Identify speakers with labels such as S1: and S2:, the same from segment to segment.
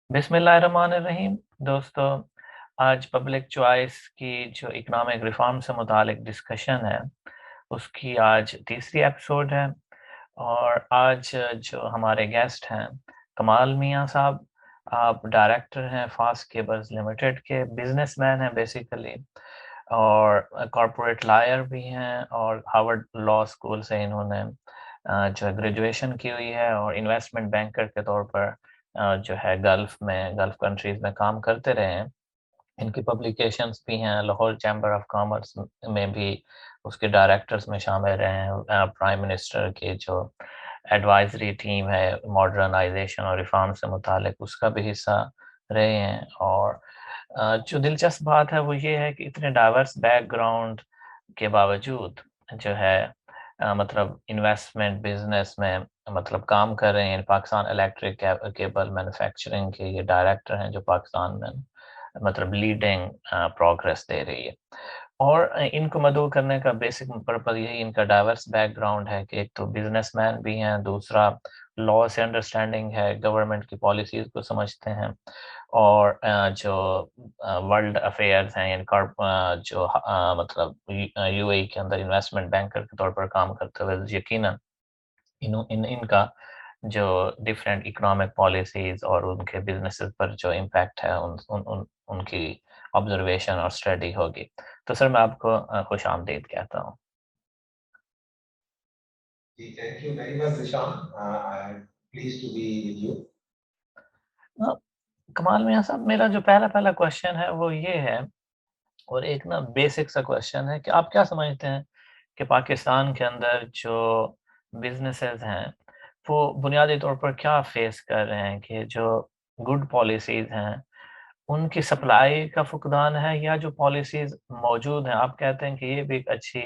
S1: बिस्मिल्लाहिर्रहमानिर्रहीम। दोस्तों, आज पब्लिक चॉइस की जो इकोनॉमिक रिफॉर्म से मुतालिक डिस्कशन है, उसकी आज तीसरी एपिसोड है। और आज जो हमारे गेस्ट हैं, कमाल मियाँ साहब। आप डायरेक्टर हैं फास्ट केबल्स लिमिटेड के, बिजनेसमैन हैं बेसिकली, और कॉरपोरेट लॉयर भी हैं, और हार्वर्ड लॉ स्कूल से इन्होंने जो है ग्रेजुएशन की हुई है, और इन्वेस्टमेंट बैंकर के तौर पर जो है गल्फ कंट्रीज में काम करते रहे हैं। इनकी पब्लिकेशंस भी हैं, लाहौर चैम्बर ऑफ कॉमर्स में भी उसके डायरेक्टर्स में शामिल रहे हैं। प्राइम मिनिस्टर के जो एडवाइजरी टीम है मॉडर्नाइजेशन और रिफॉर्म से मुतालिक, उसका भी हिस्सा रहे हैं। और जो दिलचस्प बात है वो ये है कि इतने डाइवर्स बैकग्राउंड के बावजूद जो है मतलब इन्वेस्टमेंट बिजनेस में मतलब काम कर रहे हैं। पाकिस्तान इलेक्ट्रिक केबल मैन्युफैक्चरिंग के ये डायरेक्टर हैं, जो पाकिस्तान में मतलब लीडिंग प्रोग्रेस दे रही है। और इनको मदऊ करने का बेसिक पर्पज़ यही इनका डाइवर्स बैकग्राउंड है कि एक तो बिजनेसमैन भी हैं, दूसरा लॉ से अंडरस्टैंडिंग है, गवर्नमेंट की पॉलिसीज़ को समझते हैं, और जो वर्ल्ड अफेयर्स हैं, जो मतलब यूएई के अंदर इन्वेस्टमेंट बैंकर के तौर पर काम करते हुए यकीनन इनका जो डिफरेंट इकोनॉमिक पॉलिसीज़ और उनके बिज़नेसेस पर जो इम्पैक्ट है उनकी ऑब्जर्वेशन और स्टडी होगी। तो सर, मैं आपको खुशामदीद कहता हूँ।
S2: Thank you very much, Zishan. I am pleased to be with you.
S1: अ, कमाल मियाँ साहब, मेरा जो पहला क्वेश्चन है वो ये है, और एक ना बेसिक सा क्वेश्चन है कि आप क्या समझते हैं कि पाकिस्तान के अंदर जो बिज़नेसेस हैं, वो बुनियादी तौर पर क्या फेस कर रहे हैं? कि जो गुड पॉलिसीज़ हैं, उनकी सप्लाई का फुकदान है, या जो पॉलिसीज़ मौजूद हैं, आप कहते हैं कि ये भी एक अच्छी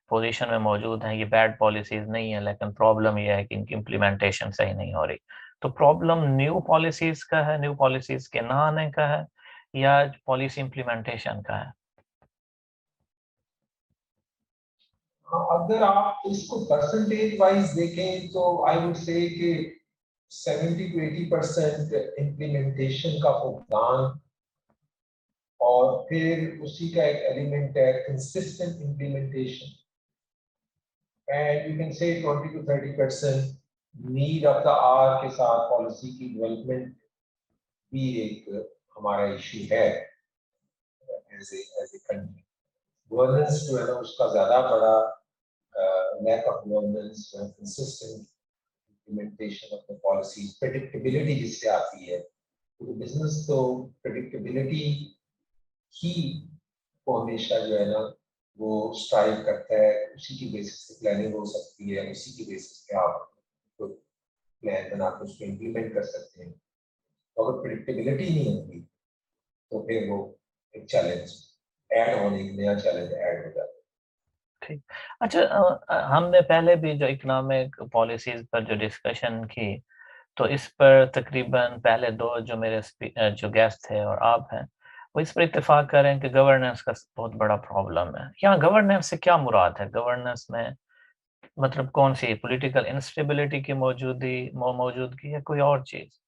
S1: पोज़ीशन में मौजूद हैं, ये बैड पॉलिसीज़ नहीं है, लेकिन प्रॉब्लम ये है कि इनकी इम्प्लीमेंटेशन सही नहीं हो रही। तो प्रॉब्लम न्यू पॉलिसीज़ का है, न्यू पॉलिसीज़ के ना आने का है, या पॉलिसी इम्प्लीमेंटेशन का है?
S2: हाँ, अगर आप इसको परसेंटेज वाइज देखें तो आई वुड से कि 70 to 80% इम्प्लीमेंटेशन का फुकदान, और फिर उसी का एक एलिमेंट है consistent implementation, and you can say 20 to 30% need of the hour के साथ पॉलिसी की डेवलपमेंट भी एक हमारा इशू है एज ए कंट्री। गवर्नेंस जो है ना उसका ज्यादा बड़ा lack of governance, consistent implementation of the policy, predictability जिससे आती है, तो बिजनेस तो predictability ही को हमेशा जो है ना वो स्ट्राइव करता है। उसी की बेसिस पे प्लानिंग हो सकती है, उसी की बेसिस पे आप कोई प्लान बना के उसको इम्प्लीमेंट कर सकते हैं। तो अगर प्रिडिक्टेबिलिटी नहीं होगी तो फिर वो एक चैलेंज ऐड होने, एक नया चैलेंज ऐड हो जाता है।
S1: ठीक। अच्छा, हमने पहले भी जो इकोनॉमिक पॉलिसीज़ पर जो डिस्कशन की, तो इस पर तकरीबन पहले 2 जो जो गेस्ट थे और आप हैं, वो इस पर इत्तेफ़ाक कर रहे हैं कि गवर्नेंस का बहुत बड़ा प्रॉब्लम है। यहाँ गवर्नेंस से क्या मुराद है? गवर्नेंस में मतलब कौन-सी पॉलिटिकल इंस्टेबिलिटी की मौजूदगी या कोई और चीज़?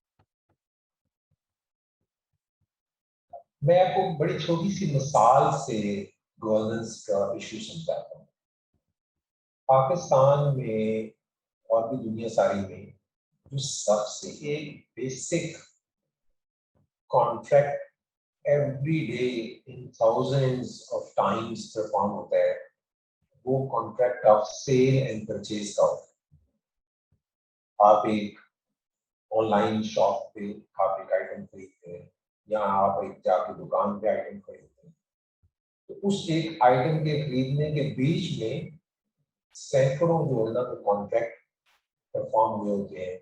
S2: मैं आपको बड़ी छोटी सी मिसाल से गवर्नेंस का इशू समझाता हूँ। पाकिस्तान में और भी दुनिया सारी में जो सबसे एक basic contract every day in thousands of times perform होता है, वो contract of sale and purchase का होता है। आप एक ऑनलाइन शॉप पे आप एक आइटम खरीदते हैं, या आप एक जाके दुकान पे आइटम खरीदते हैं, तो उस एक आइटम के खरीदने के बीच में सैकड़ों जो है ना वो कॉन्ट्रैक्ट परफॉर्म हुए होते हैं।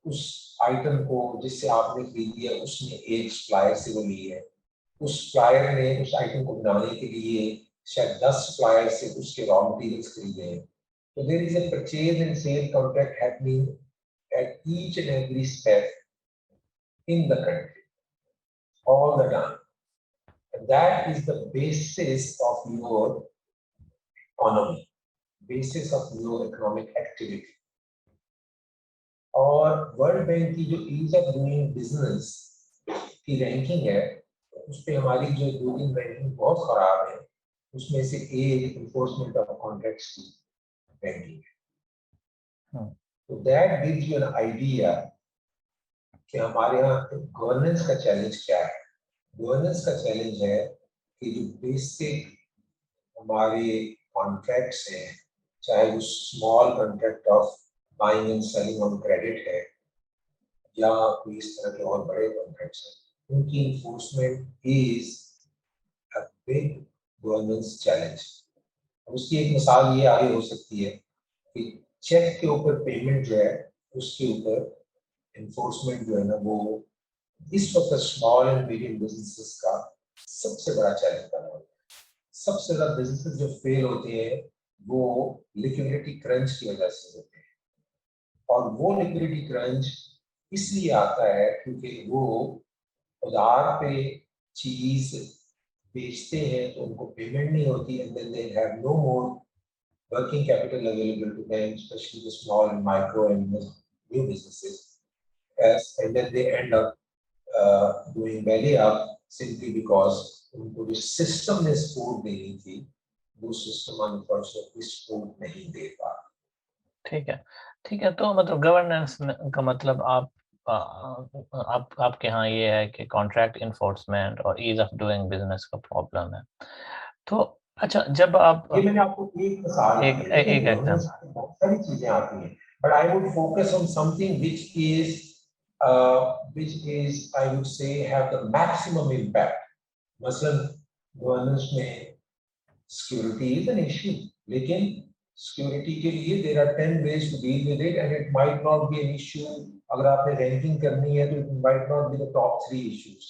S2: उस आइटम को जिससे आपने खरीद लिया, उसने एक सप्लायर से वो ली है, उस सप्लायर ने उस आइटम को बनाने के लिए शायद 10 सप्लायर से उसके रॉ मटेरियल्स खरीदे हैं। तो there is a purchase and sale contract happening at each and every step in the country all the time. And that is the basis of your economy, basis of your economic activity. और world bank की जो ease of doing business की ranking है, उस पे हमारी जो 2-3 ranking बहुत खराब है, उसमें से एक एनफोर्समेंट ऑफ कॉन्ट्रैक्ट्स की रैंकिंग है। तो that gives you an idea कि हमारे यहाँ गवर्नेंस का चैलेंज क्या है। गवर्नेंस का चैलेंज है कि जो बेसिक हमारे कॉन्ट्रैक्ट्स हैं, चाहे वो small contract of buying and selling on credit है या कोई इस तरह के और बड़े कॉन्ट्रैक्ट्स हैं, उनकी enforcement is a big governance challenge. उसकी एक मिसाल ये आगे हो सकती है कि चेक के ऊपर पेमेंट जो है उसके ऊपर इन्फोर्समेंट जो है ना, वो इस वक्त स्मॉल एंड मीडियम बिजनेसेस का सबसे बड़ा चैलेंज बना हुआ है। सबसे ज्यादा बिजनेसेस जो फेल होते हैं वो लिक्विडिटी क्रंच की वजह से होते हैं, और वो लिक्विडिटी क्रंच इसलिए आता है क्योंकि वो उधार पे चीज बेचते हैं तो उनको पेमेंट नहीं होती, and then they have no more working capital available to them, especially the small and micro and new businesses, and then they end up doing belly up simply because उनको जो सिस्टम ने support देनी थी वो system unfortunately support नहीं दे पा।
S1: ठीक है, ठीक है। तो मतलब गवर्नेंस का मतलब आपके यहाँ ये है कि कॉन्ट्रैक्ट इन्फोर्समेंट और ईज ऑफ डूइंग बिजनेस का प्रॉब्लम है। तो अच्छा, जब आप
S2: ये मैंने आपको एक मिसाल दी है, देखिए
S1: एक
S2: गवर्नेंस
S1: एग्जाम
S2: में बहुत सारी चीजें आती हैं, but I would focus on something which is I would say have the maximum impact. मसलन गवर्नेंस में सिक्योरिटी इज एन इशू, लेकिन सिक्योरिटी के लिए there are 10 ways to deal with it and it might not be an issue। अगर आपने ranking करनी है तो it might not be the top 3 issues।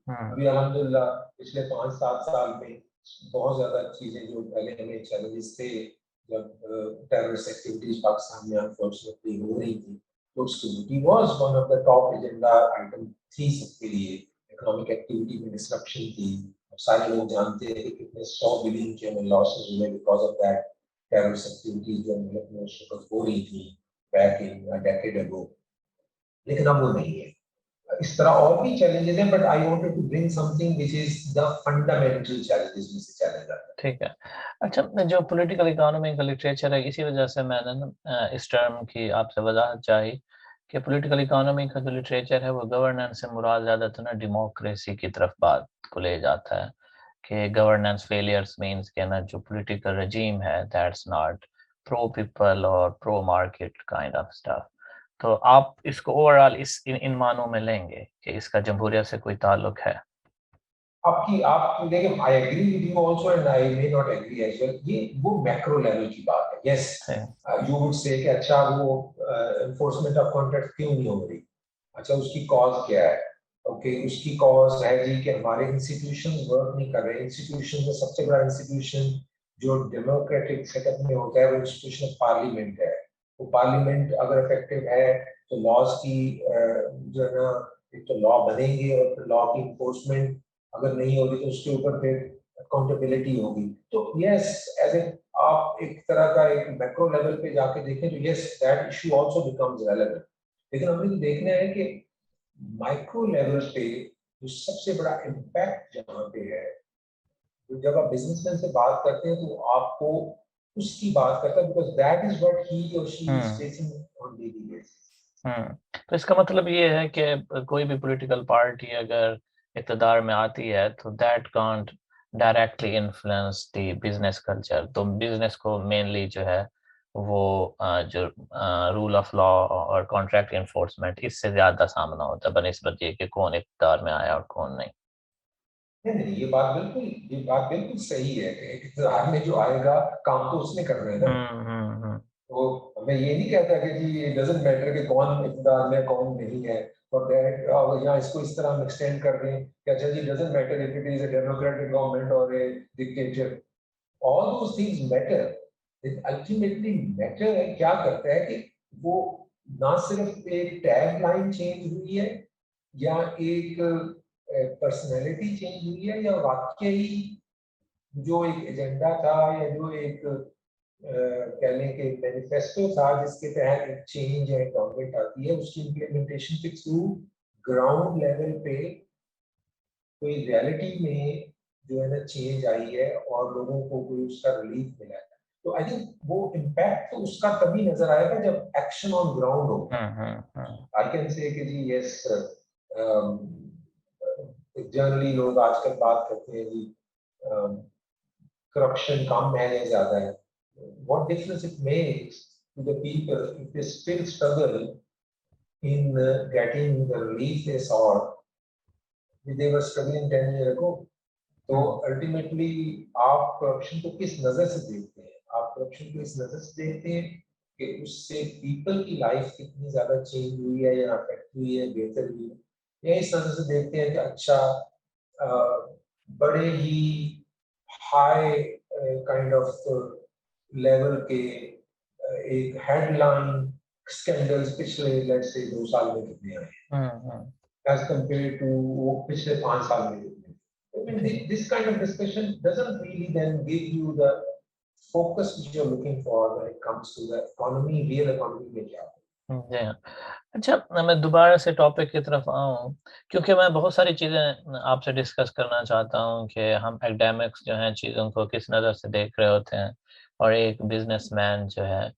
S2: अभी अल्हम्दुलिल्लाह पिछले 5-7 साल में बहुत ज्यादा चीजें जो पहले हमें चैलेंजेस थे, जब टेररिस्ट एक्टिविटीज पाकिस्तान में अनफॉर्चुनेटली हो रही थी, तो security was one of the top agenda item थी सबके लिए। इकोनॉमिक एक्टिविटी में डिसरप्शन थी, सारे लोग जानते हैं कि कितने 100 बिलियन के हमें लॉसेस हुए because of that terrorist activities जो मुल्क में उस वक्त हो रही थी बैक इन अ डेकेड अगो, लेकिन अब वो नहीं है। इस तरह और भी चैलेंजेस हैं, but I wanted to bring something which is the fundamental challenges में से चैलेंज आता है।
S1: ठीक है। अच्छा, जो पॉलिटिकल इकोनॉमी का लिटरेचर है, इसी वजह से मैंने ना इस टर्म की आपसे वजाहत चाही कि पॉलिटिकल इकोनॉमी का जो लिटरेचर है वो गवर्नेंस से मुराद ज़्यादातर ना डेमोक्रेसी की तरफ बात को ले जाता है कि गवर्नेंस फेलियर्स मीन्स के ना जो पॉलिटिकल रजीम है दैट्स नॉट प्रो पीपल और pro market kind of stuff. तो आप इसको ओवरऑल इन मानों में लेंगे कि इसका जमहूरियत से कोई ताल्लुक है?
S2: आपकी आप देखिए, I agree with you also and I may not agree as well. ये वो मैक्रो लेवल की बात है। यस, यू वुड से कि अच्छा वो एनफोर्समेंट ऑफ कॉन्ट्रैक्ट क्यों नहीं हो रही, अच्छा उसकी कॉज क्या है। ओके, उसकी कॉज है जी कि हमारे इंस्टीट्यूशंस वर्क नहीं कर रहे। इंस्टीट्यूशन में सबसे बड़ा इंस्टीट्यूशन जो डेमोक्रेटिक सेटअप में होता है वो इंस्टीट्यूशन पार्लियामेंट है। वो पार्लियामेंट अगर इफेक्टिव है तो लॉज की जो है ना, एक तो लॉ बनेंगे और फिर लॉ की इन्फोर्समेंट अगर नहीं होगी तो उसके ऊपर फिर अकाउंटेबिलिटी होगी। तो यस, एज ए आप एक तरह का एक मैक्रो लेवल पे जाके देखें तो yes that issue also becomes relevant. लेकिन हमें तो देखना है कि माइक्रो लेवल पे जो सबसे बड़ा इम्पैक्ट जहाँ पे है, तो जब आप बिजनेसमैन से बात करते हैं तो आपको उसकी बात करता है, because that is what he or she is facing on daily basis.
S1: तो इसका मतलब ये है कि कोई भी पॉलिटिकल पार्टी अगर इक़्तिदार में आती है तो that can't directly influence the business culture. तो बिजनेस को मेनली जो है वो जो रूल ऑफ लॉ और कॉन्ट्रैक्ट इन्फोर्समेंट इससे ज़्यादा सामना होता है बनिस्बत ये कि कौन इक़्तिदार में आया और कौन नहीं।
S2: नहीं नहीं, ये बात बिल्कुल सही है कि इक़्तिदार में जो आएगा काम तो उसने करना है ना। तो मैं ये नहीं कहता कि जी it doesn't matter कि कौन इक़्तिदार में कौन नहीं है, और दैट यहाँ इसको इस तरह हम एक्सटेंड कर दें कि अच्छा जी doesn't matter if it is a democratic government or a dictator, all those things matter। it ultimately matter है क्या करता है कि वो ना सिर्फ एक टैग लाइन चेंज हुई है या एक पर्सनैलिटी चेंज हुई है, या वाकई जो एक एजेंडा था या जो एक कह लें कि मैनिफेस्टो था जिसके तहत एक चेंज है गवर्नमेंट आती है, उसकी इम्प्लीमेंटेशन के थ्रू ग्राउंड लेवल पे कोई रियलिटी में जो है ना चेंज आई है और लोगों को कोई उसका रिलीफ मिला है, तो आई थिंक वो इम्पैक्ट तो उसका तभी नजर आएगा जब एक्शन ऑन ग्राउंड होगा। आई कैन से कि जी यस, जनरली लोग आजकल बात करते हैं जी corruption कम है या ज्यादा है. What difference it makes to the people if they still struggle in getting the relief they sought, which they were struggling 10 years ago. तो अल्टीमेटली आप करप्शन को किस नजर से देखते हैं? आप करप्शन को इस नजर से देखते हैं कि उससे पीपल की लाइफ कितनी ज्यादा चेंज हुई है या अफेक्ट हुई है, बेहतर हुई है, या इस नजर से देखते हैं कि अच्छा बड़े ही हाई काइंड ऑफ लेवल के एक हेडलाइन स्कैंडल्स पिछले लेट्स से 2 साल में कितने आए as compared to वो पिछले 5 साल में कितने. I mean, this kind of discussion doesn't really then give you the focus which you're looking for when it comes to the economy, real economy में क्या है.
S1: जी हाँ. अच्छा, मैं दोबारा से टॉपिक की तरफ आऊँ, क्योंकि मैं बहुत सारी चीज़ें आपसे डिस्कस करना चाहता हूँ कि हम एकेडमिक्स जो हैं चीज़ों को किस नज़र से देख रहे होते हैं, और एक बिजनेसमैन जो है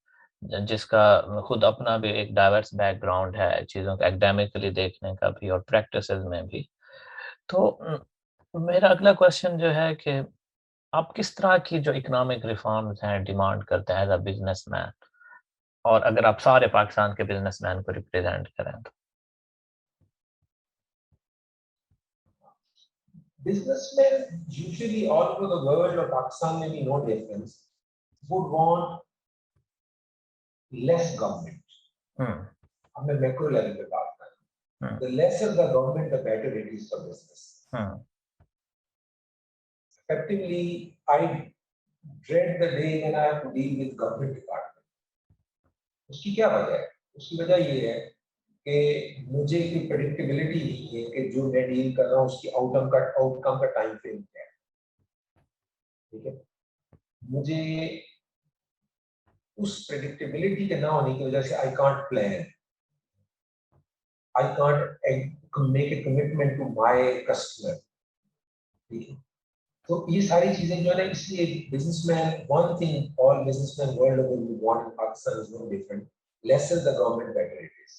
S1: जिसका खुद अपना भी एक डाइवर्स बैकग्राउंड है चीज़ों को एकेडमिकली देखने का भी और प्रैक्टिसेस में भी. तो मेरा अगला क्वेश्चन जो है कि आप किस तरह की जो इकोनॉमिक रिफॉर्म्स हैं डिमांड करते हैं एज अ बिजनेसमैन, और अगर आप सारे पाकिस्तान के बिजनेसमैन को रिप्रेजेंट करें तो?
S2: Businessmen usually all over the world or Pakistan may be no difference, would want less government. हम मैक्रो लेवल पे बात कर रहे हैं. The lesser the government, the better it is for business. Effectively, I dread the day when I have to deal with government department. उसकी क्या वजह है? उसकी वजह ये है कि मुझे कोई प्रेडिक्टेबिलिटी नहीं है कि जो मैं डील कर रहा हूँ उसकी आउटकम का टाइम फ्रेम क्या है. ठीक है, मुझे उस प्रेडिक्टेबिलिटी के ना होने की वजह से I can't plan, I can't make a commitment to my customer. ठीक है, तो ये सारी चीजें जो है ना, इसलिए businessman, one thing all businessman world over would want in Pakistan is no different, lesser the government better it is.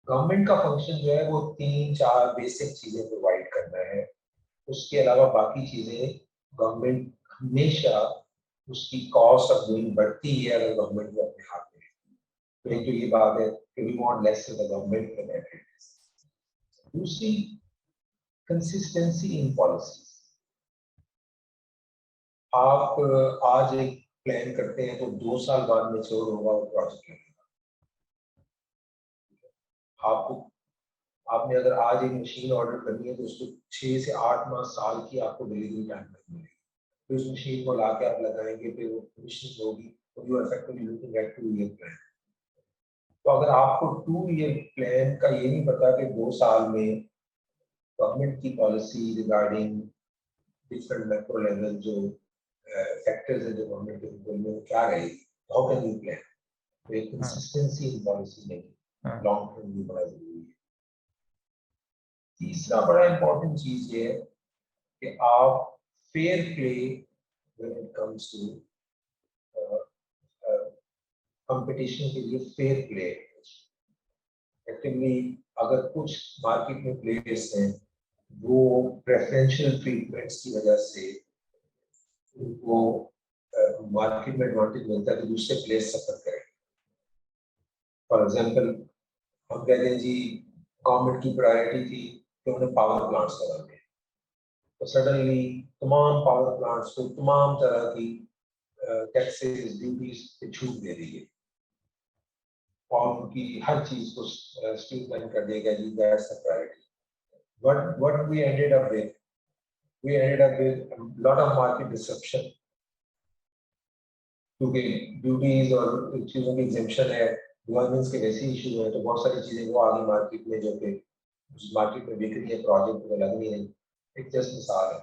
S2: Government का फंक्शन जो है वो 3-4 बेसिक चीजें प्रोवाइड करना है. उसके अलावा बाकी चीजें गवर्नमेंट हमेशा उसकी कॉस्ट ऑफ डूइंग बढ़ती है अगर गवर्नमेंट को अपने हाथ में. तो एक तो ये बात है कि we want less the government the better it is. दूसरी, कंसिस्टेंसी इन पॉलिसी. आप आज एक प्लान करते हैं तो 2 साल बाद मैच्योर होगा वो प्रोजेक्ट. आपको आपने अगर आज एक मशीन ऑर्डर करनी है तो उसको 6 से 8 माह साल की आपको डिलीवरी टाइम मिलेगी. फिर उस मशीन को लाके आप लगाएंगे, फिर वो फिनिशिंग होगी, तो you are effectively looking at 2 year plan. तो अगर आपको 2 ईयर प्लान का ये नहीं पता कि 2 साल में गवर्नमेंट की policy regarding different macro level जो फैक्टर्स है जो गवर्नमेंट के कंट्रोल में क्या रहेगी, हाउ कैन यू प्लान. तो एक कंसिस्टेंसी इन पॉलिसी में लॉन्ग टर्म भी बड़ा जरूरी है. तीसरा बड़ा इंपॉर्टेंट चीज ये है कि आप fair play when it comes to competition के लिए फेयर प्ले. एक्टिवली अगर कुछ मार्केट में प्लेयर्स हैं वो प्रेफरेंशियल ट्रीटमेंट्स की वजह से उनको मार्केट में एडवांटेज मिलता है तो दूसरे प्लेयर्स सफर करें. फॉर एग्जांपल, हम कहते हैं जी गवर्नमेंट की प्रायोरिटी थी कि उन्हें पावर प्लांट्स लगाने, तो सडनली तमाम पावर प्लांट्स को तमाम तरह की टैक्सेस ड्यूटीज पे छूट दे दी है और उनकी हर चीज को स्ट्रीमलाइन कर देगा जी. That's the priority. What we ended up with a lot of market disruption क्योंकि ड्यूटीज और चीजों की एग्जेम्पशन है, गवर्नेंस के वैसे इशू है, तो बहुत सारी चीजें वो आगे मार्केट में जो कि उस मार्केट में बिक रही है प्रोजेक्ट को लग नहीं रही. एक जस्ट मिसाल है.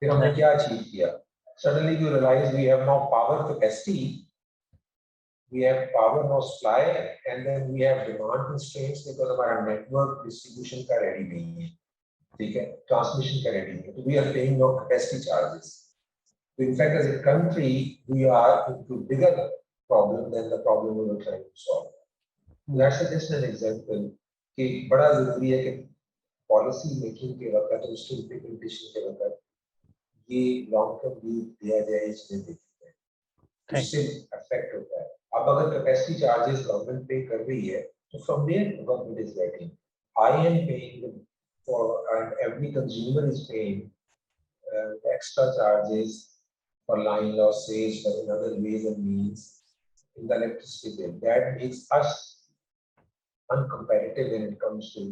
S2: फिर हमने क्या अचीव किया? Suddenly we realize we have now power capacity, we have power now supply, and then we have demand constraints because हमारा network distribution का ready नहीं है. ठीक है, ट्रांसमिशन का रेडी है, तो we are paying no capacity charges. So in fact, as a country, we are into bigger problem than the problem we were trying to solve. That's just an example कि बड़ा जरूरी है कि policy making के वक्त और उसके implementation के वक्त ये लॉन्ग टर्म व्यू दिया जाए, इसमें देखते हैं उससे अफेक्ट होता है. अब अगर कैपेसिटी चार्जेस गवर्नमेंट पे कर रही है तो from there government is getting, I am paying for and every consumer is paying extra charges for line losses, for in other ways and means in the electricity bill. That makes us uncompetitive when it comes to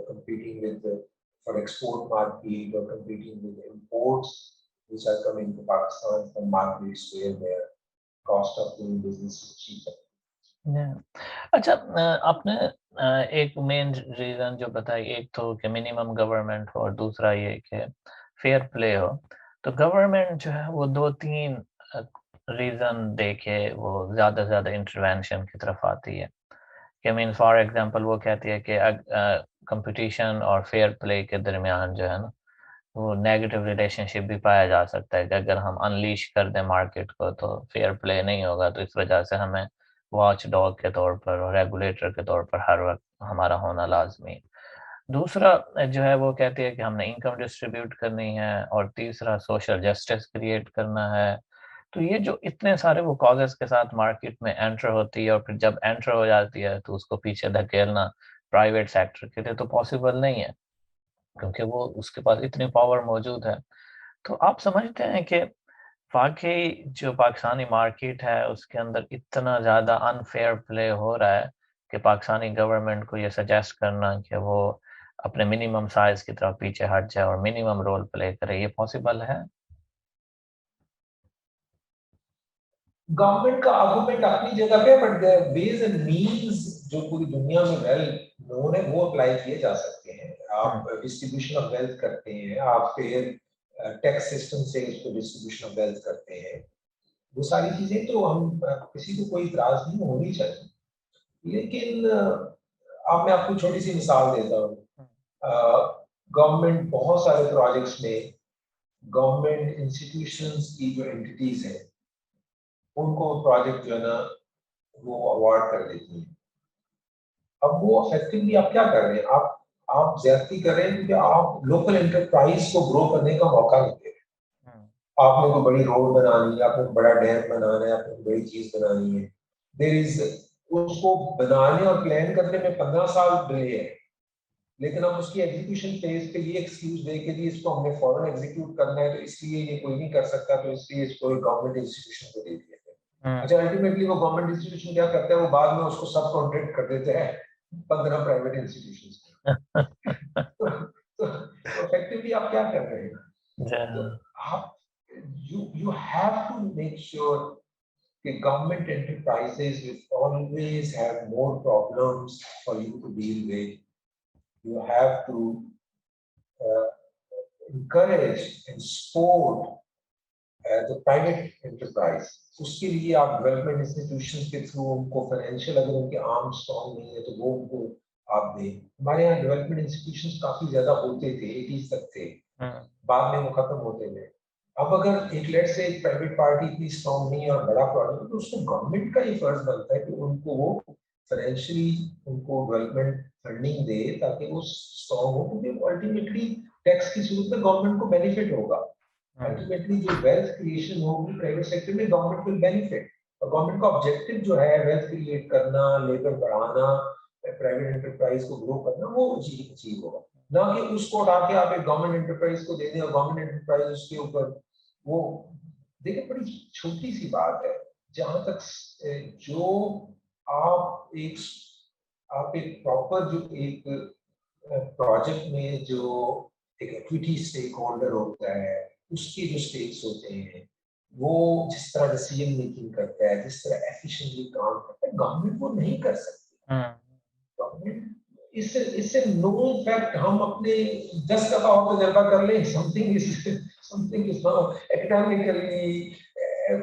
S2: competing with for export market or competing with imports which are coming to Pakistan from markets where their cost of doing business is cheaper.
S1: अच्छा, आपने एक main reason जो बताई, एक तो कि minimum government हो और दूसरा ये कि फेयर प्ले हो. तो गवर्नमेंट जो है वो 2-3 रीजन देके वो ज्यादा से ज्यादा इंटरवेंशन की तरफ आती है. कि मीन फॉर एग्जांपल वो कहती है कि कंपटीशन और फेयर प्ले के दरमियान जो है ना वो नेगेटिव रिलेशनशिप भी पाया जा सकता है कि अगर हम अनलीश कर दें मार्केट को तो फेयर प्ले नहीं होगा. तो इस वजह से हमें वॉच डॉग के तौर पर और रेगुलेटर के तौर पर हर वक्त हमारा होना लाजमी. दूसरा जो है वो कहती है कि हमने इनकम डिस्ट्रीब्यूट करनी है और तीसरा सोशल जस्टिस क्रिएट करना है. तो ये जो इतने सारे वो कॉजेस के साथ मार्केट में एंटर होती है और फिर जब एंटर हो जाती है तो उसको पीछे धकेलना प्राइवेट सेक्टर के लिए तो पॉसिबल नहीं है क्योंकि वो उसके पास इतनी पावर मौजूद है. तो आप समझते हैं कि वाक़ई जो पाकिस्तानी मार्केट है उसके अंदर इतना ज़्यादा अनफेयर प्ले हो रहा है कि पाकिस्तानी गवर्नमेंट को ये सजेस्ट करना कि वो अपने मिनिमम साइज़ की तरफ पीछे हट जाए और मिनिमम रोल प्ले करे, ये पॉसिबल है?
S2: गवर्नमेंट का आर्गुमेंट अपनी जगह पे, but the ways and means जो पूरी दुनिया में वेल नोन है वो अप्लाई किए जा सकते हैं. आप डिस्ट्रीब्यूशन ऑफ वेल्थ करते हैं, आप फेयर टैक्स सिस्टम से इसको डिस्ट्रीब्यूशन ऑफ वेल्थ करते हैं, वो सारी चीजें तो हम किसी को कोई इतराज नहीं होनी चाहिए. लेकिन अब मैं आपको छोटी सी मिसाल देता हूँ. गवर्नमेंट बहुत सारे प्रोजेक्ट्स में गवर्नमेंट इंस्टीट्यूशंस की जो एंटिटीज हैं उनको प्रोजेक्ट जो है ना वो अवार्ड कर देती हैं. अब वो इफेक्टिवली आप क्या कर रहे हैं, आप ज्यादती कर रहे हैं क्योंकि आप लोकल एंटरप्राइज को ग्रो करने का मौका नहीं दे रहे. आपने कोई बड़ी रोड बनानी है, आपने बड़ा डैम बनाना है, आपने बड़ी चीज बनानी है, देयर इज उसको बनाने और प्लान करने में 15 साल डिले है, लेकिन हम उसकी एग्जीक्यूशन फेज पे ये एक्सक्यूज दे के जी इसको हमने फौरन एग्जीक्यूट करना है तो इसलिए ये कोई नहीं कर सकता तो इसलिए इसको गवर्नमेंट इंस्टीट्यूशन को दे दिया. अच्छा, अल्टीमेटली वो गवर्नमेंट इंस्टीट्यूशन क्या करता है, वो बाद में उसको सब कॉन्ट्रैक्ट कर देते हैं 15 प्राइवेट इंस्टीट्यूशंस. तो इफेक्टिवली आप क्या कर रहे हैं, तो आप you have to make sure that government enterprises will always have more problems for you to deal with. You have to encourage and support the private enterprise. उसके लिए आप डेवलपमेंट इंस्टीट्यूशंस के थ्रू उनको फाइनेंशियल, अगर उनके arm strong नहीं है तो वो उनको आप दें. हमारे यहाँ डेवलपमेंट इंस्टीट्यूशंस काफी ज्यादा होते थे, 80s तक थे, बाद में वो खत्म होते गए. अब अगर एक लेट से एक प्राइवेट पार्टी इतनी स्ट्रॉन्ग नहीं है और बड़ा प्रोजेक्ट तो उसको गवर्नमेंट का ये फर्ज बनता है कि उनको वो फाइनेंशियली उनको डेवलपमेंट फंडिंग दे ताकि वो स्ट्रॉन्ग हो, क्योंकि अल्टीमेटली टैक्स की सूरत में गवर्नमेंट को बेनिफिट होगा. अल्टीमेटली जो वेल्थ क्रिएशन होगी प्राइवेट सेक्टर में गवर्नमेंट विल बेनिफिट. और गवर्नमेंट का ऑब्जेक्टिव जो है वेल्थ क्रिएट करना, लेबर बढ़ाना, प्राइवेट एंटरप्राइज को ग्रो करना, वो अचीव होगा. ना कि उसको उठा के आप एक गवर्नमेंट एंटरप्राइज को दे दें और गवर्नमेंट एंटरप्राइज उसके ऊपर वो. देखिए बड़ी छोटी सी बात है, जहां तक जो आप एक प्रॉपर जो एक प्रोजेक्ट में जो एक इक्विटी स्टेक होल्डर होता है उसके जो स्टेक्स होते हैं, वो जिस तरह डिसीजन मेकिंग करता है, जिस तरह एफिशिएंटली काम करता है, गवर्नमेंट वो नहीं कर सकती. गवर्नमेंट इससे नो इफेक्ट. हम अपने 10% और तजर्बा कर लें, something is not academically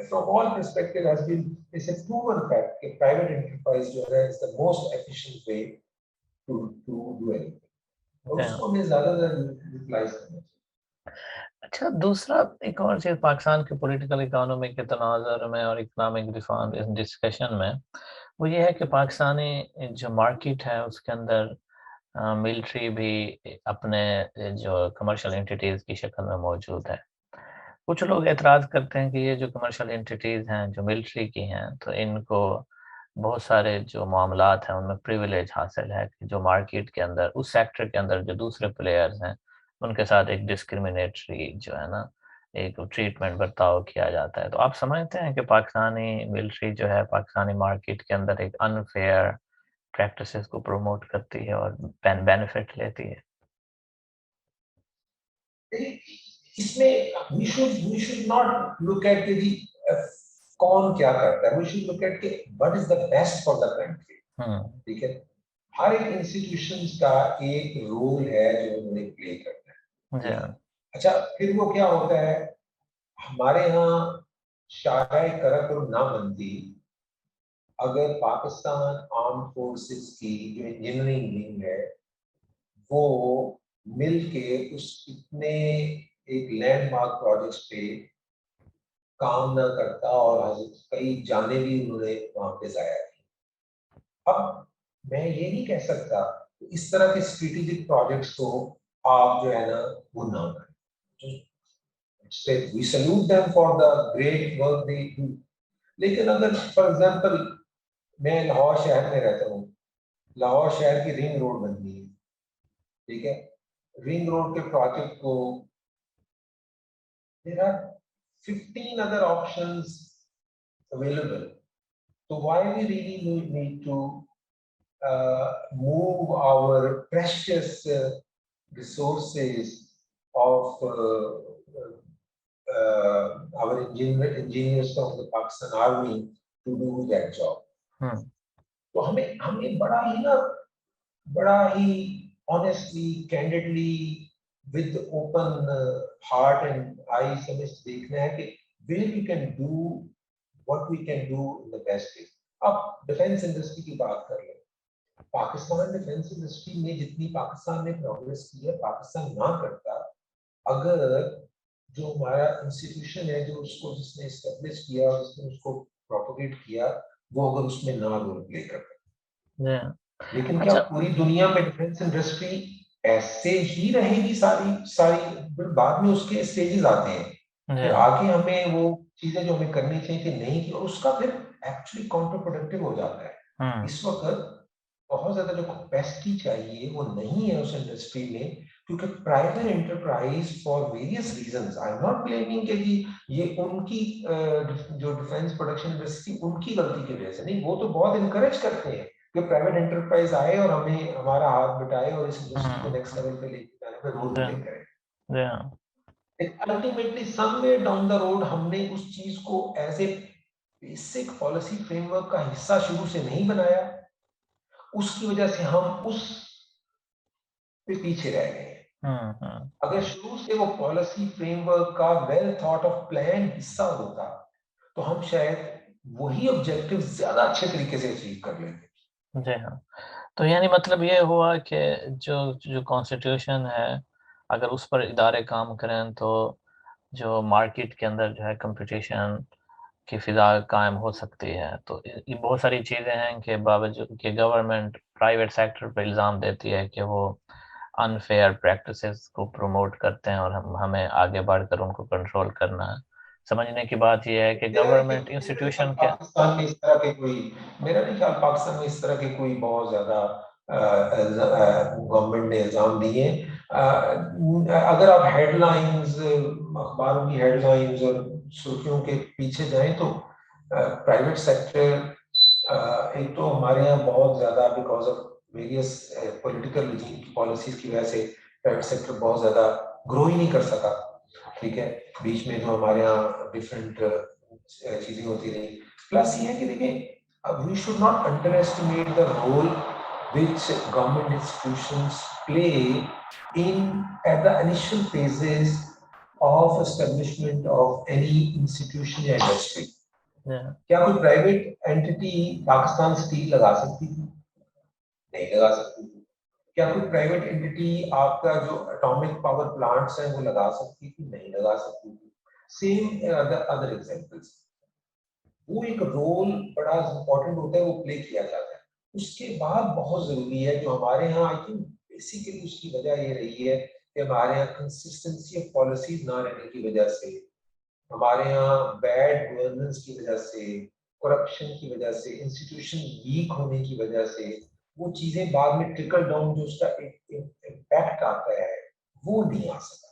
S2: from all perspective has been, it's a proven fact कि private enterprise जो है is the most efficient way to do anything. और उसको हमें ज़्यादा यूटिलाइज करना चाहिए।
S1: अच्छा, दूसरा एक और चीज़ पाकिस्तान के पॉलिटिकल इकोनॉमी के तनाज़ुर में और इकोनॉमिक रिफॉर्म इस डिस्कशन में, वो ये है कि पाकिस्तानी जो मार्केट है उसके अंदर मिलिट्री भी अपने जो कमर्शियल एंटिटीज़ की शक्ल में मौजूद है। कुछ लोग एतराज़ करते हैं कि ये जो कमर्शियल एंटिटीज़ हैं, जो मिलिट्री की हैं, तो इनको बहुत सारे जो मामलात हैं, उनमें प्रिविलेज हासिल है कि जो मार्केट के अंदर, उस सेक्टर के अंदर जो दूसरे प्लेयर्स हैं, उनके साथ एक डिस्क्रिमिनेटरी जो है ना, एक ट्रीटमेंट बर्ताव किया जाता है। तो आप समझते हैं कि पाकिस्तानी मिलिट्री जो है, पाकिस्तानी मार्केट के अंदर एक अनफ़ेयर प्रैक्टिसेस को प्रमोट करती है और बेनिफिट लेती है?
S2: इसमें we should not look at कि कौन क्या करता है, वी शुड लुक एट कि what is the best for the country. ठीक है, हर एक इंस्टीट्यूशंस का एक रोल है जो उन्होंने प्ले करना है। अच्छा, फिर वो क्या होता है, हमारे यहाँ शाराए करम ना बनती अगर पाकिस्तान आर्म फोर्सेस की जो इंजीनियरिंग विंग है वो मिल के उस इतने एक लैंडमार्क प्रोजेक्ट्स पे काम ना करता और कई जाने भी उन्होंने वहां पे जाया थी। अब मैं ये नहीं कह सकता इस तरह के स्ट्रेटेजिक प्रोजेक्ट्स को आप जो है ना वो ना करें, we salute them for the great work they do. लेकिन अगर फॉर एग्जांपल मैं लाहौर शहर में रहता हूँ, लाहौर शहर की रिंग रोड बननी है, ठीक है, रिंग रोड के प्रोजेक्ट को there are 15 other options available, so why we really need to move our precious resources of our engineers from the Pakistan Army to do that job. तो हमें हमें बड़ा ही honestly, candidly, with open heart and eyes हमें देखना है कि where we can do what we can do in the best way. अब defence industry की बात कर लें, पाकिस्तान डिफेंस इंडस्ट्री में जितनी पाकिस्तान ने प्रोग्रेस की है, पाकिस्तान ना करता अगर जो हमारा इंस्टीट्यूशन है जो उसको जिसने एस्टेब्लिश किया और जिसने उसको प्रोपोगेट किया वो अगर उसमें ना रोल प्ले करता। लेकिन क्या पूरी दुनिया में डिफेंस इंडस्ट्री ऐसे ही रहेगी? सारी सारी बाद में उसके स्टेजेस आते हैं, फिर आगे हमें वो चीजें जो हमें करनी चाहिए कि नहीं की, और उसका फिर एक्चुअली काउंटर प्रोडक्टिव हो जाता है। इस वक्त बहुत ज्यादा जो कैपेसिटी चाहिए वो नहीं है उस इंडस्ट्री में, क्योंकि private enterprise for various reasons, I am not blaming कि ये उनकी जो डिफेंस प्रोडक्शन इंडस्ट्री उनकी गलती की वजह से नहीं, वो तो बहुत इनकरेज करते हैं कि प्राइवेट एंटरप्राइज आए और हमें हमारा हाथ बिठाए और इस इंडस्ट्री को नेक्स्ट लेवल पे लेके जाने में रोल प्ले करें। Ultimately somewhere down the road हमने उस चीज को as a basic policy framework का हिस्सा शुरू से नहीं बनाया, उसकी वजह से हम उस पे पीछे रह गए। अगर शुरू से वो पॉलिसी फ्रेमवर्क का वेल थॉट ऑफ प्लान हिस्सा होता तो हम शायद वही ऑब्जेक्टिव ज्यादा अच्छे तरीके से अचीव कर लेते।
S1: जी हाँ, तो यानी मतलब ये हुआ कि जो जो कॉन्स्टिट्यूशन है, अगर उस पर इदारे काम करें तो जो मार्केट के अंदर जो है कंपटीशन की फिजा कायम हो सकती है। तो ये बहुत सारी चीज़ें हैं कि बावजूद कि गवर्नमेंट प्राइवेट सेक्टर पर इल्ज़ाम देती है कि वो अनफेयर प्रैक्टिसेस को प्रमोट करते हैं और हमें आगे बढ़कर उनको कंट्रोल करना है। समझने की बात ये है कि गवर्नमेंट इंस्टीट्यूशन के
S2: पाकिस्तान में इस तरह के कोई, मेरा नहीं ख्याल पाकिस्तान में इस तरह के कोई बहुत ज्यादा गवर्नमेंट ने इल्जाम दिए। अगर आप हेडलाइंस, अखबारों की हेडलाइंस और सुर्खियों के पीछे जाएं तो प्राइवेट सेक्टर एक तो हमारे यहाँ बहुत ज्यादा बिकॉज ऑफ वेरियस पॉलिटिकल की पॉलिसीज की वजह से प्राइवेट सेक्टर बहुत ज्यादा ग्रो ही नहीं कर सका। ठीक है, बीच में जो हमारे यहाँ डिफरेंट चीजें होती रही। प्लस ये है कि देखिए we should not underestimate the role which government institutions play in at the initial phases of establishment of any institution या industry. क्या कोई प्राइवेट एंटिटी पाकिस्तान स्टील लगा सकती थी? नहीं लगा सकती थी। क्या कोई प्राइवेट एंटिटी आपका जो एटॉमिक पावर प्लांट्स हैं वो लगा सकती थी? नहीं लगा सकती थी। सेम अदर एग्जांपल्स, वो एक रोल बड़ा इंपॉर्टेंट होता है, वो प्ले किया जाता है। उसके बाद बहुत जरूरी है जो हमारे यहाँ, आई थिंक बेसिकली उसकी वजह ये रही है कि हमारे यहाँ कंसिस्टेंसी ऑफ पॉलिसीज ना रहने की वजह से, हमारे यहाँ बैड गवर्नेंस की वजह से, करप्शन की वजह से, इंस्टीट्यूशन वीक होने की वजह से, वो चीजें बाद में ट्रिकल डाउन जो उसका इम्पैक्ट आता है वो नहीं आ सका।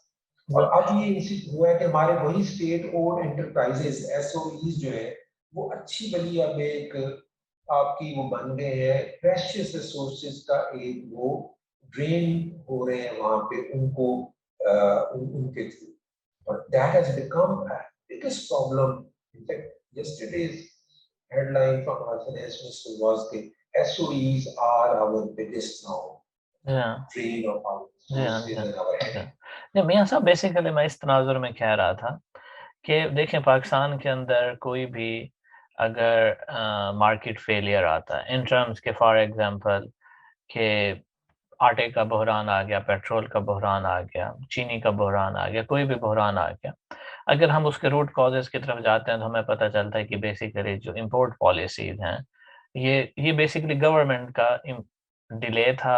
S2: और अब ये हुआ है कि हमारे वही स्टेट ओन्ड एंटरप्राइजेस एसओईज जो है वो अच्छी भली अब एक आपकी वो बन गए हैं प्रेशियस रिसोर्सेज का एक वो ड्रेन हो रहे हैं वहां पे उनको उनके through. But that has become a biggest problem. In fact, yesterday's headline from our finance minister was that SOEs are our biggest now drain of our resources and our head.
S1: मियां साहब, basically मैं इस तनाजुर में कह रहा था कि देखें, पाकिस्तान के अंदर कोई भी अगर मार्केट फेलियर आता है इन टर्म्स के, फॉर एग्जांपल कि आटे का बहरान आ गया, पेट्रोल का बहरान आ गया, चीनी का बहरान आ गया, कोई भी बहरान आ गया, अगर हम उसके रूट कॉजेज़ की तरफ जाते हैं तो हमें पता चलता है कि बेसिकली जो इम्पोर्ट पॉलिसीज़ हैं, ये बेसिकली गवर्नमेंट का डिले था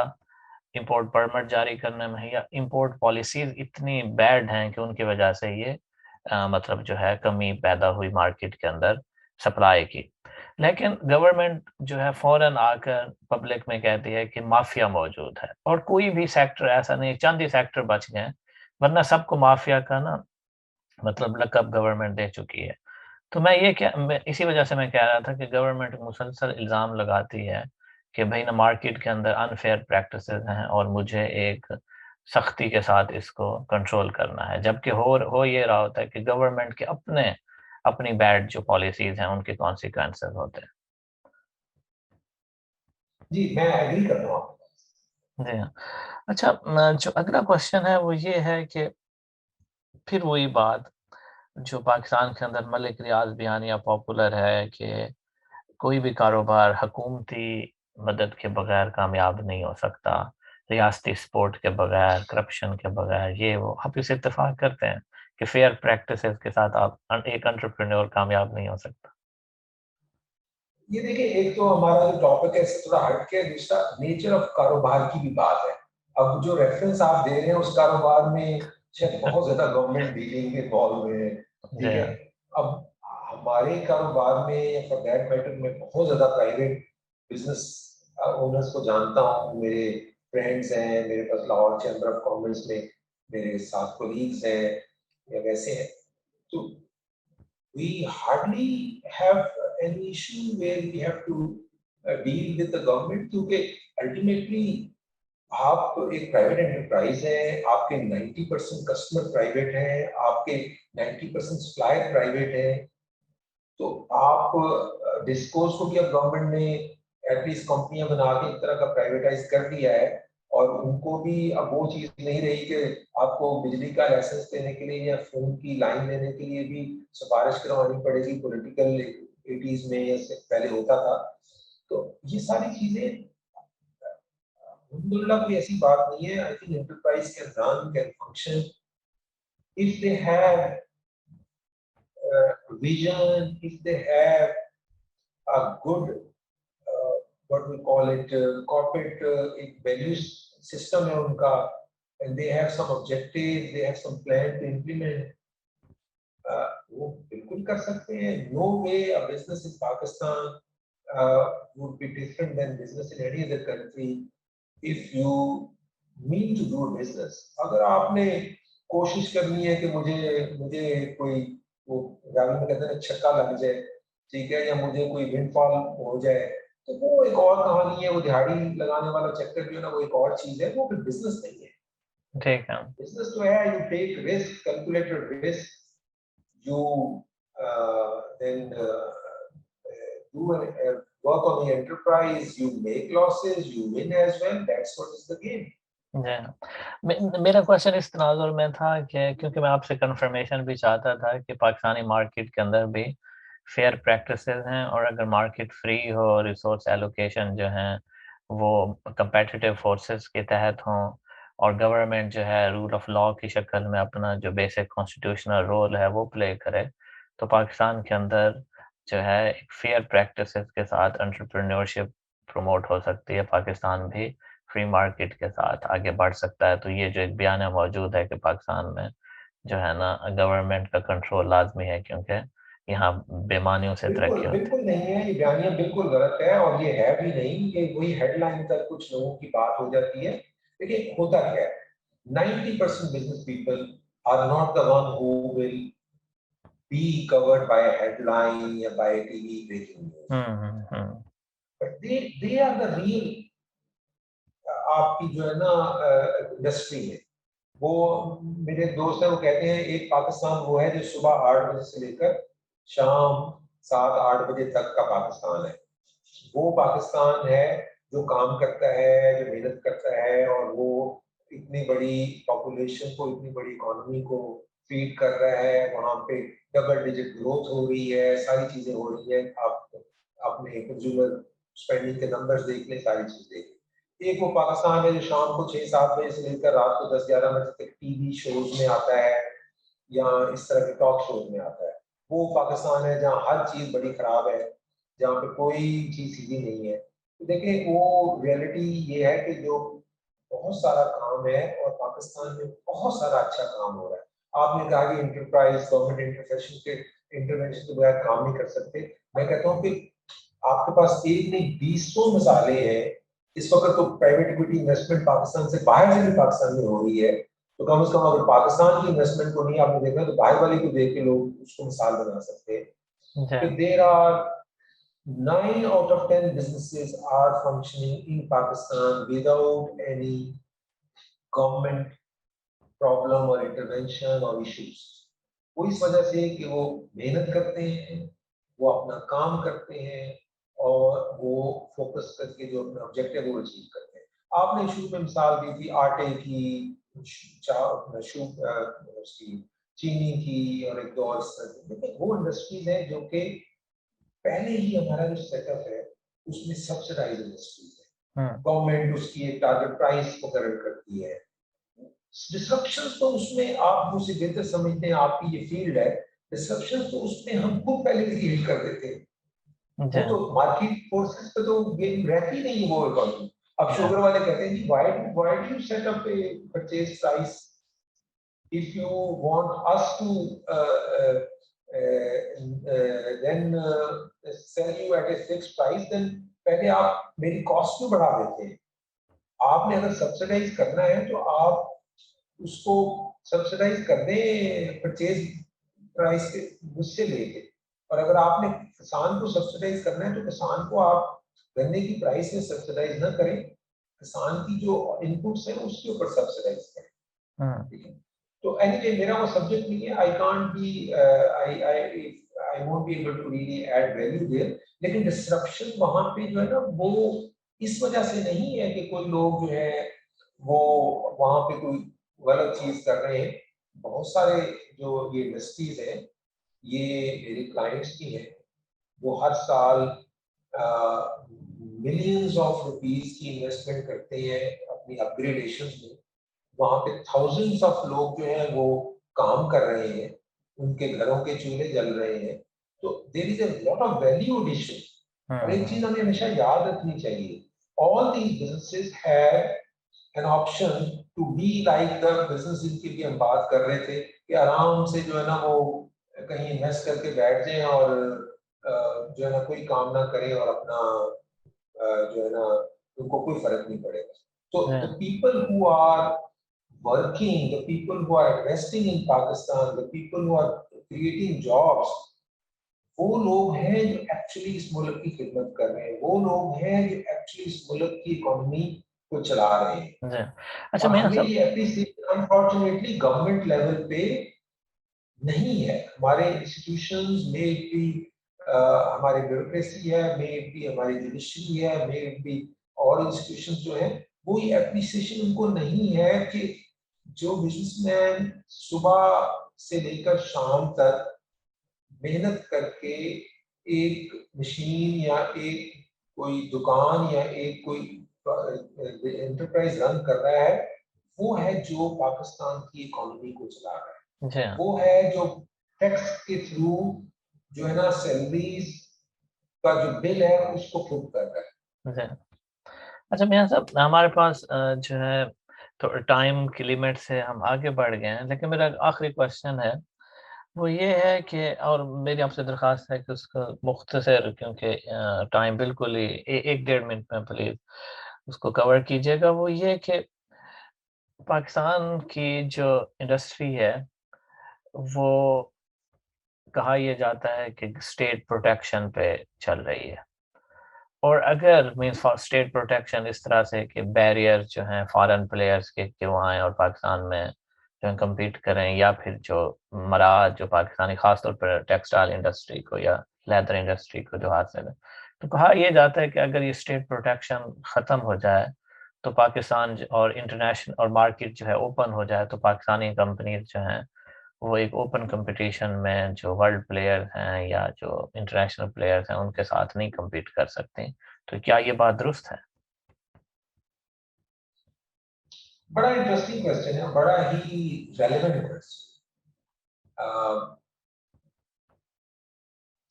S1: इम्पोर्ट परमिट जारी करने में, या इम्पोर्ट पॉलिसीज़ इतनी बैड हैं कि उनकी वजह से ये मतलब जो है कमी पैदा हुई मार्केट के अंदर सप्लाई की। लेकिन गवर्नमेंट जो है फ़ौरन आकर पब्लिक में कहती है कि माफिया मौजूद है, और कोई भी सेक्टर ऐसा नहीं, चंद ही सेक्टर बच गए हैं, वरना सबको माफिया का ना मतलब लक़ब गवर्नमेंट दे चुकी है। तो मैं इसी वजह से मैं कह रहा था कि गवर्नमेंट मुसलसल इल्ज़ाम लगाती है कि भई ना मार्केट के अंदर अनफ़ेयर प्रैक्टिसेज़ हैं और मुझे एक सख्ती के साथ इसको कंट्रोल करना है। जबकि हो ये रहा होता है कि गवर्नमेंट के अपनी बैड जो पॉलिसीज़ हैं उनके कॉन्सिक्वेंसेज़ होते हैं।
S2: जी, मैं एग्री करता हूँ आपके साथ।
S1: जी हाँ। अच्छा, जो अगला क्वेश्चन है वो ये है कि फिर वही बात जो पाकिस्तान के अंदर मलिक रियाज़ बयानिया पॉपुलर है कि कोई भी कारोबार हुकूमती मदद के बगैर कामयाब नहीं हो सकता, रियासती सपोर्ट के बगैर, करप्शन के बगैर, ये वो। आप इस इत्तेफ़ाक करते हैं कि फेयर प्रैक्टिसेज़ के साथ एक एंटरप्रेन्योर कामयाब नहीं हो सकता?
S2: ये देखिए, एक तो हमारा जो टॉपिक है इससे थोड़ा हट के, दूसरा नेचर ऑफ कारोबार की भी बात है। अब जो रेफरेंस आप दे रहे हैं उस कारोबार में शायद बहुत ज्यादा गवर्नमेंट डीलिंग इन्वॉल्व है,
S1: जी
S2: ठीक है।
S1: हाँ।
S2: अब हमारे कारोबार में या फॉर दैट मैटर में बहुत ज्यादा प्राइवेट बिजनेस ओनर्स को जानता हूँ, मेरे फ्रेंड्स हैं, मेरे पास लाहौर चैम्बर ऑफ कॉमर्स में मेरे साथ कोलीग्स हैं या वैसे हैं। तो we hardly have any issue where we have to deal with the government, क्योंकि ultimately आप एक प्राइवेट एंटरप्राइज है, आपके 90% कस्टमर प्राइवेट हैं, आपके 90% सप्लायर प्राइवेट हैं, तो आप डिस्कोर्स को भी अब गवर्नमेंट ने एटलीस्ट कंपनियां बना के एक तरह का प्राइवेटाइज कर दिया है, और उनको भी अब वो चीज नहीं रही कि आपको बिजली का लाइसेंस देने के लिए या फोन की लाइन लेने के लिए भी सिफारिश करवानी पड़ेगी पॉलिटिकल एटीज में, या इससे पहले होता था। तो ये सारी चीजें अल्हम्दुलिल्लाह कोई ऐसी बात नहीं है। I think enterprise can run, can function if they have vision, if they have a good what we call it corporate एक values system है उनका, and they have some objectives, they have some plan to implement, वो बिल्कुल कर सकते हैं। No way a business in Pakistan would be different than business in any other country if you mean to do business। अगर आपने कोशिश करनी है कि मुझे कोई वो गाड़ी में कहते हैं छक्का लग जाए, ठीक है, या मुझे कोई विंडफॉल हो जाए, तो वो एक और कहानी है। वो दिहाड़ी लगाने वाला चक्कर जो है ना, वो एक और चीज है, वो फिर बिजनेस नहीं है।
S1: ठीक है।
S2: बिजनेस तो है, you take risk, calculated risk, you then do work on the enterprise, you make losses, you win as well. That's what is the game.
S1: जी हाँ। मेरा क्वेश्चन इस तनाजुर में था कि क्योंकि मैं आपसे कन्फर्मेशन भी चाहता था कि पाकिस्तानी मार्केट के अंदर भी फेयर प्रैक्टिसेस हैं, और अगर मार्केट फ्री हो, रिसोर्स एलोकेशन जो हैं वो कंपेटिटिव फोर्सेस के तहत हों, और गवर्नमेंट जो है रूल ऑफ लॉ की शक्ल में अपना जो बेसिक कॉन्स्टिट्यूशनल रोल है वो प्ले करे, तो पाकिस्तान के अंदर जो है एक फेयर प्रैक्टिसेस के साथ एंटरप्रेन्योरशिप प्रमोट हो सकती है। पाकिस्तान भी फ्री मार्केट के साथ आगे बढ़ सकता है। तो ये जो एक बयान मौजूद है कि पाकिस्तान में जो है ना गवर्नमेंट का कंट्रोल लाजमी है, क्योंकि यहाँ बेमानियों से
S2: बिल्कुल
S1: तरक्की होती
S2: बिल्कुल नहीं है, ये बयानिया बिल्कुल गलत है और ये है भी नहीं, ये वही हेडलाइन तक कुछ लोगों की बात हो जाती है। देखिए होता क्या है, 90% business people are not the one who will be covered by a headline या by a TV breaking news,
S1: है। हम्म।
S2: but they are the real आपकी जो है ना इंडस्ट्री में। वो मेरे दोस्त है, वो कहते हैं एक पाकिस्तान वो है जो सुबह 8 बजे से लेकर शाम 7-8 बजे तक का पाकिस्तान है। वो पाकिस्तान है जो काम करता है, जो मेहनत करता है, और वो इतनी बड़ी पॉपुलेशन को, इतनी बड़ी इकोनॉमी को फीड कर रहा है। वहाँ पे डबल डिजिट ग्रोथ हो रही है, सारी चीजें हो रही है। आप अपने कंज्यूमर स्पेंडिंग के नंबर्स देख लें, सारी चीज देख लें। एक वो पाकिस्तान है जो शाम को 6-7 बजे से लेकर रात को 10-11 बजे तक टीवी शोज में आता है या इस तरह के टॉक शोज में आता है। वो पाकिस्तान है जहाँ हर चीज बड़ी खराब है, जहाँ पे कोई चीज सीधी नहीं है। तो देखिए वो रियलिटी ये है कि जो बहुत सारा काम है और पाकिस्तान में बहुत सारा अच्छा काम हो रहा है। आपने कहा कि इंटरप्राइज गवर्नमेंट इंटरवेंशन के बगैर काम नहीं कर सकते। मैं कहता हूँ कि आपके पास एक नहीं 20 मिसालें हैं। इस वक्त तो प्राइवेट इक्विटी इन्वेस्टमेंट पाकिस्तान से बाहर से भी पाकिस्तान में हो रही है, तो कम से कम अगर पाकिस्तान की इन्वेस्टमेंट को नहीं आपने देखना तो बाहर वाले को देख के लोग उसको मिसाल बना सकते हैं
S1: जी।
S2: कि there are 9 out of 10 businesses are functioning in Pakistan without any government problem or intervention or issues। वो इस वजह से कि वो मेहनत करते हैं, वो अपना काम करते हैं और वो फोकस करके जो अपना ऑब्जेक्टिव है वो अचीव करते हैं। आपने शुरू में मिसाल दी थी आटे की, उसकी चीनी की और एक दो और देखिए वो इंडस्ट्रीज है जो कि पहले ही हमारा जो सेटअप है उसमें सब्सिडाइज इंडस्ट्रीज है। गवर्नमेंट उसकी एक टारगेट प्राइस मुकर्रर करती है। डिसरप्शंस तो उसमें आप मुझसे बेहतर समझते हैं, आपकी ये फील्ड है। डिसरप्शंस तो उसमें हम खुद पहले क्रिएट कर देते हैं। वो तो मार्केट फोर्सेस पे तो गेम रहती नहीं है वो इकोनॉमी। अब शुगर वाले कहते हैं जी why do you set up a purchase price if you want us to then sell you at a fixed price, then पहले आप मेरी कॉस्ट क्यों बढ़ा देते हैं? आपने अगर सब्सिडाइज करना है तो आप उसको सब्सिडाइज कर दें परचेज प्राइस के मुझसे लेके, और अगर आपने किसान को सब्सिडाइज करना है तो किसान को आप गन्ने की प्राइस में सब्सिडाइज ना करें, किसान की जो इनपुट्स हैं उसके ऊपर सब्सिडाइज करें। ठीक है, तो एनीवे मेरा वो सब्जेक्ट नहीं है। I can't be I won't be able to really add value there. लेकिन डिसरप्शन वहां पे जो है ना वो इस वजह से नहीं है कि कोई लोग जो है वो वहां पे कोई गलत चीज कर रहे हैं। बहुत सारे जो ये इंडस्ट्रीज है ये मेरे क्लाइंट्स की हैं, वो हर साल मिलियंस ऑफ रुपीस की इन्वेस्टमेंट करते हैं अपनी अपग्रेडेशन में। वहां पे थाउजेंड्स ऑफ लोग जो हैं वो काम कर रहे हैं, उनके घरों के चूल्हे जल रहे हैं। तो there is a lot of value addition. और एक चीज हमें हमेशा याद रखनी चाहिए, all these businesses have an option to be like the business जिनकी भी हम बात कर रहे थे कि आराम से जो है ना वो कहीं इन्वेस्ट करके बैठ जाएं और जो है ना कोई काम ना करें और अपना जो है ना उनको कोई फर्क नहीं पड़ेगा। तो the people who are working, the people who are investing in Pakistan, the people who are creating jobs, वो लोग हैं जो एक्चुअली इस मुल्क की खिदमत कर रहे हैं, वो लोग हैं जो एक्चुअली इस मुल्क की इकोनॉमी को चला रहे हैं।
S1: अच्छा,
S2: और
S1: मैं
S2: हमें ये एप्रिसिएशन अनफॉर्चुनेटली गवर्नमेंट लेवल पे नहीं है। हमारे इंस्टीट्यूशंस में भी हमारी ब्यूरोक्रेसी है, में भी हमारी जुडिशरी है, में भी और इंस्टीट्यूशंस जो है वो ये एप्रिसिएशन उनको नहीं है कि जो बिजनेसमैन सुबह से लेकर शाम तक मेहनत करके एक मशीन या एक कोई दुकान या एक कोई एंटरप्राइज रन कर रहा है वो है जो पाकिस्तान की इकोनॉमी को चला रहा है, वो है जो टैक्स के थ्रू जो है ना सैलरीज का जो बिल है उसको फुट कर रहा है।
S1: अच्छा मियां साहब, हमारे पास जो है तो टाइम की लिमिट से हम आगे बढ़ गए हैं, लेकिन मेरा आखिरी क्वेश्चन है वो ये है कि, और मेरी आपसे दरख्वास्त है कि उसका मुख्तसर, क्योंकि टाइम बिल्कुल ही 1-1.5 मिनट में प्लीज उसको कवर कीजिएगा। वो ये कि पाकिस्तान की जो इंडस्ट्री है वो कहा यह जाता है कि स्टेट प्रोटेक्शन पे चल रही है, और अगर मीन्स स्टेट प्रोटेक्शन इस तरह से कि बैरियर जो हैं फॉरेन प्लेयर्स के वो आएँ और पाकिस्तान में जो है कम्पीट करें, या फिर जो मराज जो पाकिस्तानी खासतौर पर टेक्सटाइल इंडस्ट्री को या लेदर इंडस्ट्री को जो हासिल है, तो कहा यह जाता है कि अगर ये स्टेट प्रोटेक्शन ख़त्म हो जाए तो पाकिस्तान और इंटरनेशनल और मार्केट जो है ओपन हो जाए, तो पाकिस्तानी कंपनीज जो हैं वो एक ओपन कंपटीशन में जो वर्ल्ड प्लेयर हैं या जो इंटरनेशनल प्लेयर्स हैं उनके साथ नहीं कम्पीट कर सकते। तो क्या ये बात दुरुस्त है?
S2: बड़ा इंटरेस्टिंग क्वेश्चन है, बड़ा ही रेलेवेंट क्वेश्चन।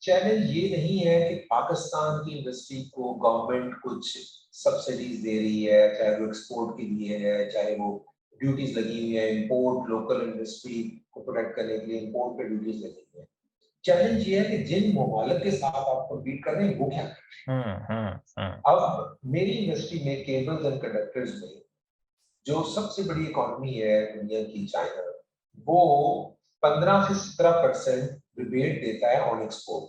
S2: चैलेंज ये नहीं है कि पाकिस्तान की इंडस्ट्री को गवर्नमेंट कुछ सब्सिडीज दे रही है, चाहे वो एक्सपोर्ट के लिए है, चाहे वो ड्यूटीज लगी हुई है, इंपोर्ट लोकल इंडस्ट्री को प्रोटेक्ट करने के लिए इंपोर्ट पे ड्यूटीज लगी हुई है। चैलेंज ये है कि जिन ममालिक के साथ आप कम्पीट कर रहे हैं वो क्या कर रहे हैं। अब मेरी इंडस्ट्री में केबल्स एंड कंडक्टर्स में जो सबसे बड़ी इकोनॉमी है दुनिया की, चाइना, वो 15 से 17% रिबेट देता है ऑन एक्सपोर्ट।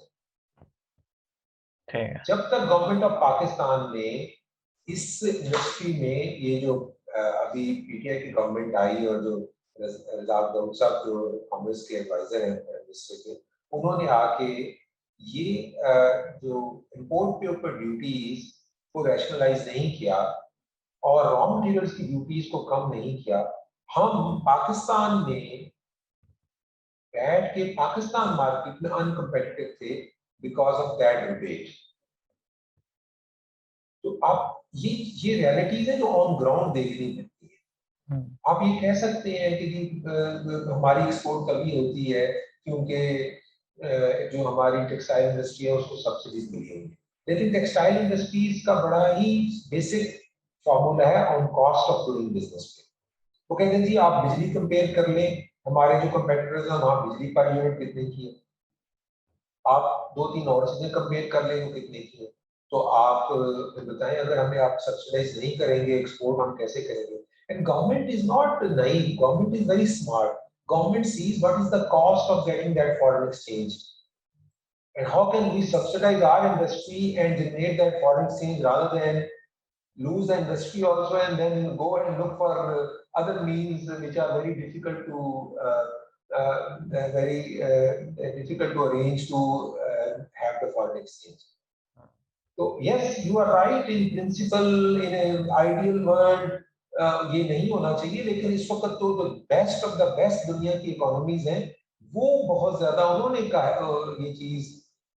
S2: जब तक गवर्नमेंट ऑफ पाकिस्तान ने इस इंडस्ट्री में ये जो अभी पीटीआई की गवर्नमेंट आई और जो रजाक दाऊद साहब जो कांग्रेस के एडवाइजर हैं मिनिस्टर के, उन्होंने आके ये जो इंपोर्ट के ऊपर ड्यूटीज को रैशनलाइज नहीं किया और रॉ मटेरियल्स की ड्यूटीज को कम नहीं किया, हम पाकिस्तान में बैठ के पाकिस्तान मार्केट में अनकम्पेटिटिव थे बिकॉज ऑफ दैट रिबेट। तो आप ये रियलिटीज है जो ऑन ग्राउंड देखनी पड़ती है। आप ये कह सकते हैं कि हमारी एक्सपोर्ट कमी होती है क्योंकि जो हमारी टेक्सटाइल इंडस्ट्री है उसको सब्सिडीज मिली हुई है, लेकिन टेक्सटाइल इंडस्ट्रीज का बड़ा ही बेसिक फॉर्मूला है on cost of doing business पे। वो कहते हैं जी आप बिजली कंपेयर कर लें, हमारे जो कंपेटिटर्स हैं वहां बिजली पर यूनिट कितने की है, आप 2-3 और चीजें कंपेयर कर लें वो कितने की है, तो आप बताएं अगर हमें आप सब्सिडाइज नहीं करेंगे एक्सपोर्ट हम कैसे करेंगे। And government is not naive, government is very smart, government sees what is the cost of getting that foreign exchange and how can we subsidize our industry and generate that foreign exchange rather than lose the industry also and then go and look for other means which are very difficult to difficult to arrange to have the foreign exchange. So yes, you are right in principle, in an ideal world ये नहीं होना चाहिए, लेकिन इस वक्त तो जो best of the best दुनिया की इकोनॉमीज हैं वो बहुत ज्यादा उन्होंने कहा ये चीज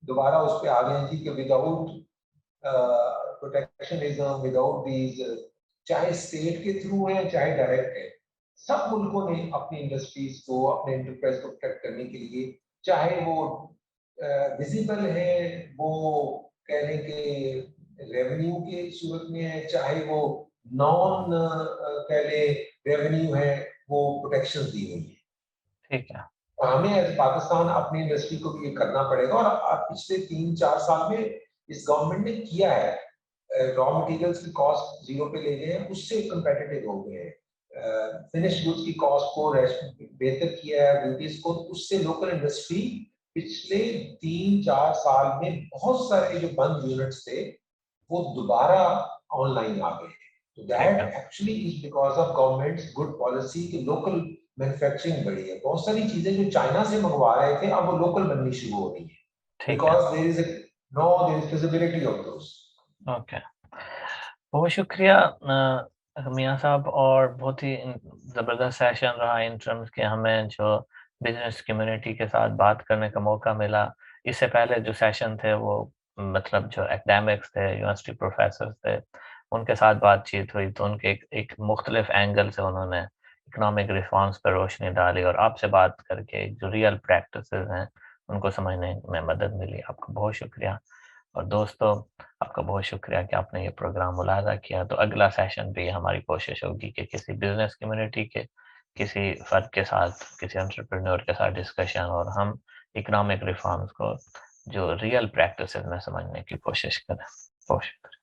S2: दोबारा उस पर आ गए जी कि विदाउट प्रोटेक्शनिज्म, विदाउट दीज, चाहे स्टेट के थ्रू है चाहे डायरेक्ट है, सब मुल्कों ने अपनी इंडस्ट्रीज को अपने एंटरप्राइज को प्रोटेक्ट करने के लिए, चाहे वो विजिबल है, वो कह लें कि रेवेन्यू के सूरत में है, चाहे वो नॉन कह लें रेवेन्यू है, वो प्रोटेक्शन दी हुई है।
S1: ठीक है।
S2: और हमें एज पाकिस्तान अपनी इंडस्ट्री को भी ये करना पड़ेगा, और पिछले 3-4 साल में इस गवर्नमेंट ने किया है, रॉ मटेरियल्स की कॉस्ट जीरो पे ले गए हैं, उससे कंपेटिटिव हो गए हैं, फिनिश गुड्स की कॉस्ट को बेहतर किया है, ड्यूटीज को, उससे लोकल इंडस्ट्री पिछले 3-4 साल में बहुत सारे जो बंद यूनिट्स थे वो दोबारा ऑनलाइन आ गए। तो that actually is because of governments good policy कि लोकल मैन्युफैक्चरिंग बढ़ी है। बहुत सारी चीजें जो चाइना से मंगवा रहे थे अब वो लोकल बननी शुरू हो रही है because there is feasibility of those.
S1: Okay, बहुत शुक्रिया मियां साहब, और बहुत ही ज़बरदस्त सेशन रहा इन टर्म्स के हमें जो बिजनेस कम्युनिटी के साथ बात करने का मौका मिला। इससे पहले जो सेशन थे वो मतलब जो एकेडमिक्स थे, यूनिवर्सिटी प्रोफेसर थे, उनके साथ बातचीत हुई तो उनके एक मुख्तलिफ एंगल से उन्होंने इकोनॉमिक रिफॉर्म्स पर रोशनी डाली और आपसे बात करके जो रियल प्रैक्टिसेस हैं उनको समझने में मदद मिली। आपका बहुत शुक्रिया। और दोस्तों, आपका बहुत शुक्रिया कि आपने ये प्रोग्राम मुलाज़ा किया। तो अगला सेशन भी हमारी कोशिश होगी कि किसी बिज़नेस कम्युनिटी के किसी फ़र्द के साथ, किसी एंटरप्रेन्योर के साथ डिस्कशन और हम इकोनॉमिक रिफॉर्म्स को जो रियल प्रैक्टिसेस में समझने की कोशिश करें। बहुत शुक्रिया।